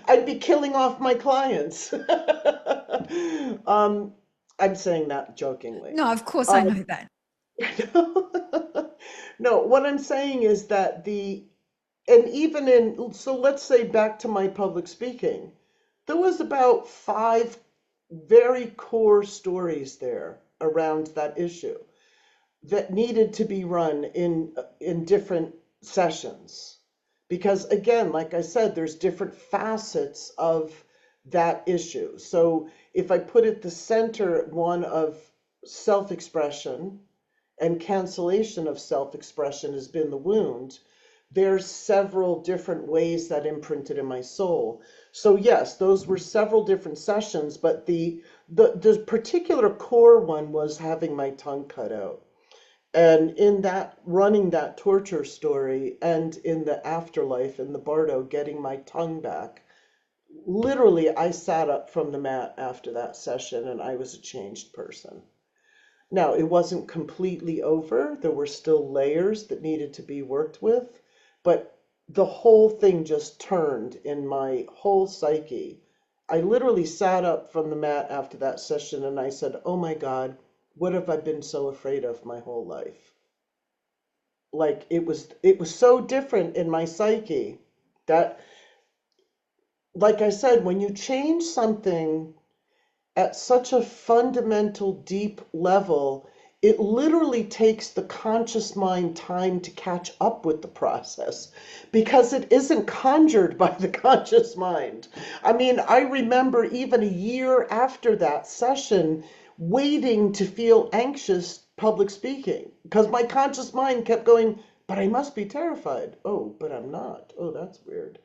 I'd be killing off my clients. I'm saying that jokingly. No, of course I know that. No, what I'm saying is that so let's say back to my public speaking, there was about 5 very core stories there around that issue that needed to be run in different sessions. Because again, like I said, there's different facets of that issue. So if I put at the center one of self-expression, and cancellation of self-expression has been the wound, there's several different ways that imprinted in my soul. So yes, those were several different sessions, but the particular core one was having my tongue cut out. And in that, running that torture story, and in the afterlife, in the Bardo, getting my tongue back, literally I sat up from the mat after that session and I was a changed person. Now, it wasn't completely over. There were still layers that needed to be worked with, but the whole thing just turned in my whole psyche. I literally sat up from the mat after that session and I said, oh my God, what have I been so afraid of my whole life? Like it was so different in my psyche that, like I said, when you change something at such a fundamental, deep level, it literally takes the conscious mind time to catch up with the process because it isn't conjured by the conscious mind. I mean, I remember even a year after that session waiting to feel anxious public speaking because my conscious mind kept going, but I must be terrified. Oh, but I'm not. Oh, that's weird.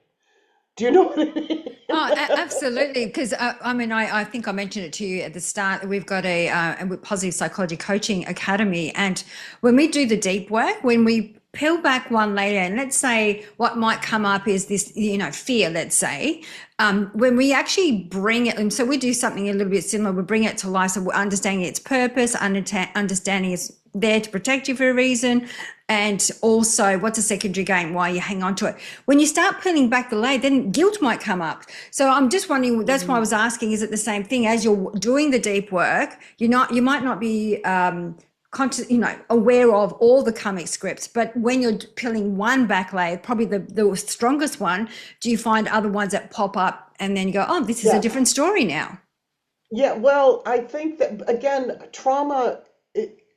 Do you know what I mean? Oh, absolutely. Because I think I mentioned it to you at the start. We've got a positive psychology coaching academy, and when we do the deep work, when we peel back one layer, and let's say what might come up is this, fear. Let's say when we actually bring it, and so we do something a little bit similar. We bring it to life, so we're understanding its purpose, understanding it's there to protect you for a reason. And also, what's a secondary gain? Why you hang on to it? When you start peeling back the layer, then guilt might come up. So I'm just wondering. That's why I was asking: is it the same thing as you're doing the deep work? You might not be conscious, aware of all the karmic scripts, but when you're peeling one back layer, probably the strongest one, do you find other ones that pop up, and then you go, oh, this is a different story now? Yeah. Well, I think that again, trauma.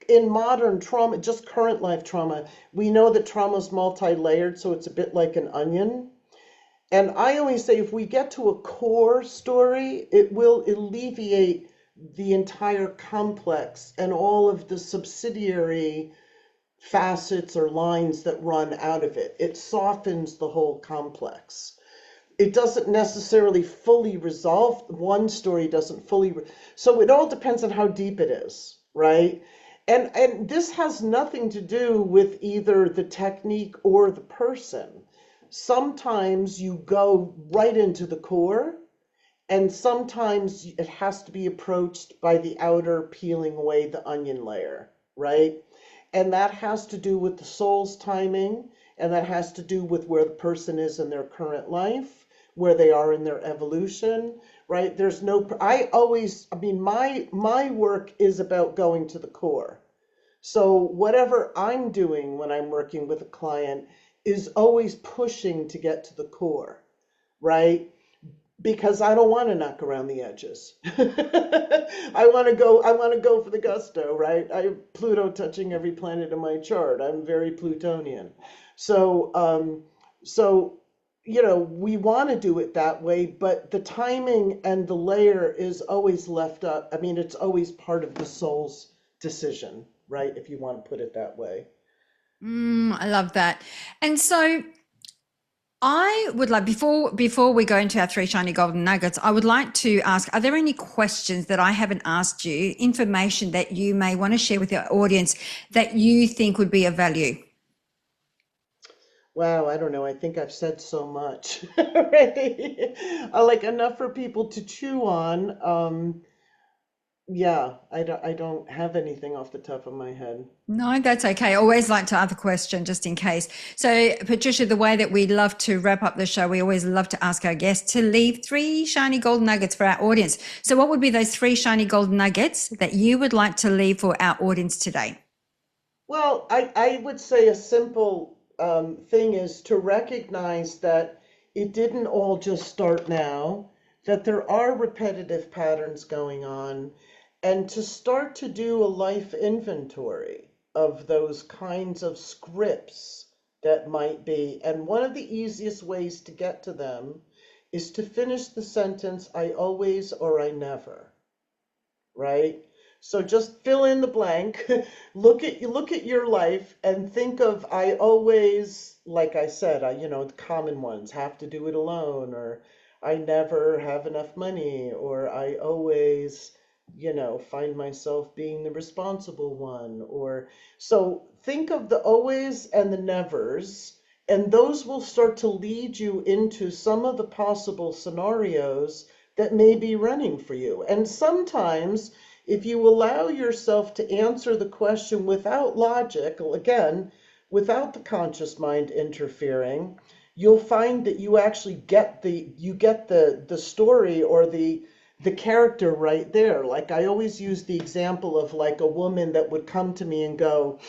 In modern trauma, just current life trauma, we know that trauma is multi-layered, so it's a bit like an onion. And I always say if we get to a core story, it will alleviate the entire complex and all of the subsidiary facets or lines that run out of it. It softens the whole complex. It doesn't necessarily fully resolve. One story doesn't fully, so it all depends on how deep it is, right? And this has nothing to do with either the technique or the person. Sometimes you go right into the core, and sometimes it has to be approached by the outer peeling away the onion layer, right? And that has to do with the soul's timing, and that has to do with where the person is in their current life, where they are in their evolution, right? There's no, I mean, my work is about going to the core. So whatever I'm doing when I'm working with a client is always pushing to get to the core, right? Because I don't want to knock around the edges. I want to go for the gusto, right? I have Pluto touching every planet in my chart. I'm very Plutonian. So we want to do it that way, but the timing and the layer is always left up. I mean, it's always part of the soul's decision, right? If you want to put it that way. I love that. And so I would like, before we go into our 3 shiny golden nuggets, I would like to ask, are there any questions that I haven't asked you, information that you may want to share with your audience that you think would be of value? Wow, I don't know. I think I've said so much already. Like enough for people to chew on. Yeah, I don't have anything off the top of my head. No, that's okay. I always like to ask a question just in case. So, Patricia, the way that we love to wrap up the show, we always love to ask our guests to leave 3 shiny golden nuggets for our audience. So what would be those 3 shiny golden nuggets that you would like to leave for our audience today? Well, I would say a simple thing is to recognize that it didn't all just start now, that there are repetitive patterns going on, and to start to do a life inventory of those kinds of scripts that might be. And one of the easiest ways to get to them is to finish the sentence, I always or I never, right? So just fill in the blank. Look at your life and think of I always, like I said, the common ones, have to do it alone, or I never have enough money, or I always, find myself being the responsible one, or so think of the always and the nevers, and those will start to lead you into some of the possible scenarios that may be running for you. And sometimes if you allow yourself to answer the question without logic, again, without the conscious mind interfering, you'll find that you actually get the story or the character right there. Like I always use the example of like a woman that would come to me and go,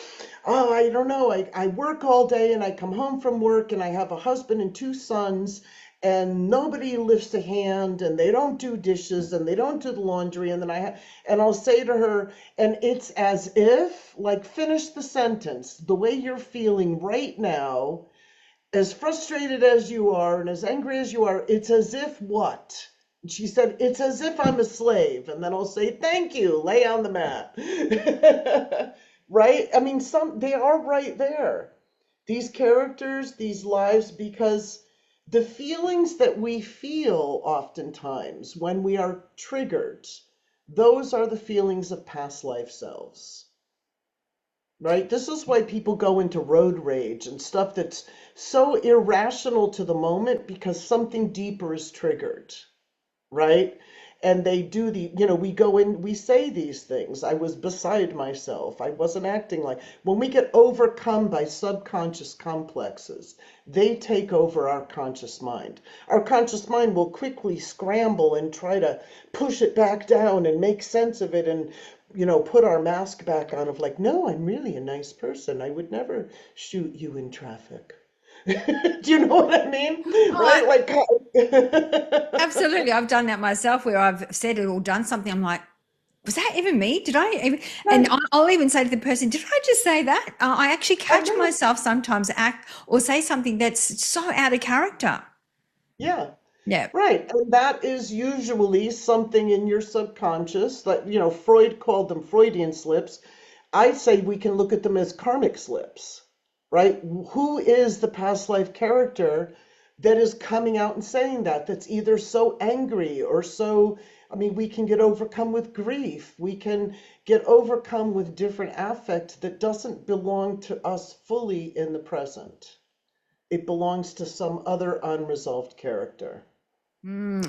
oh, I don't know, I work all day and I come home from work and I have a husband and 2 sons and nobody lifts a hand and they don't do dishes and they don't do the laundry. And then and I'll say to her, and it's as if, like, finish the sentence, the way you're feeling right now, as frustrated as you are and as angry as you are, it's as if what? And she said, it's as if I'm a slave. And then I'll say, thank you, lay on the mat. Right? I mean, they are right there. These characters, these lives, because the feelings that we feel oftentimes when we are triggered, those are the feelings of past life selves, right? This is why people go into road rage and stuff that's so irrational to the moment because something deeper is triggered, right? And they do we go in, we say these things. I was beside myself. I wasn't acting like. When we get overcome by subconscious complexes, they take over our conscious mind. Our conscious mind will quickly scramble and try to push it back down and make sense of it and, put our mask back on of like, no, I'm really a nice person. I would never shoot you in traffic. Do you know what I mean? Right? Like, Absolutely. I've done that myself where I've said it or done something. I'm like, was that even me? Did I even? And I'll even say to the person, did I just say that? I actually catch myself sometimes act or say something that's so out of character. Yeah. Yeah. Right. And that is usually something in your subconscious that, Freud called them Freudian slips. I say we can look at them as karmic slips, right? Who is the past life character that is coming out and saying that? That's either so angry or so, I mean, we can get overcome with grief. We can get overcome with different affect that doesn't belong to us fully in the present. It belongs to some other unresolved character.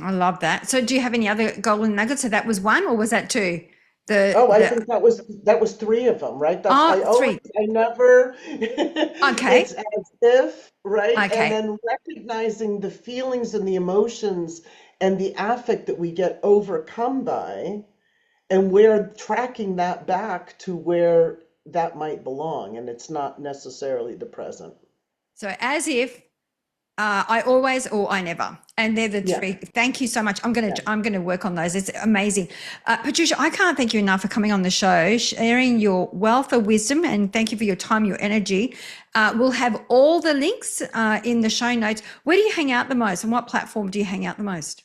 I love that. So do you have any other golden nuggets? So that was one, or was that two? Oh, I The think that was three of them, right? That's I always three. I never Okay. it's as if, right? And Okay. then recognizing the feelings and the emotions and the affect that we get overcome by, and we're tracking that back to where that might belong, and it's not necessarily the present. So as if I always or I never, and they're the Yeah, three. Thank you so much. I'm yeah. gonna work on those. It's amazing, Patricia. I can't thank you enough for coming on the show, sharing your wealth of wisdom, and thank you for your time, your energy. We'll have all the links in the show notes. Where do you hang out the most, and what platform do you hang out the most?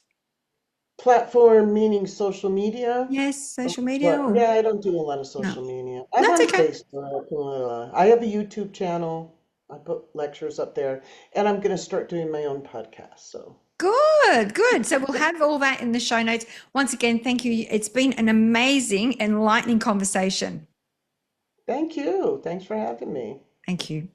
Platform meaning social media. Yes, social media But or yeah, I don't do a lot of no? social media. I'm That's on okay. Facebook. I have a YouTube channel. I put lectures up there, and I'm going to start doing my own podcast. So Good, good. So we'll have all that in the show notes. Once again, thank you. It's been an amazing, enlightening conversation. thank you. Thanks for having me. Thank you.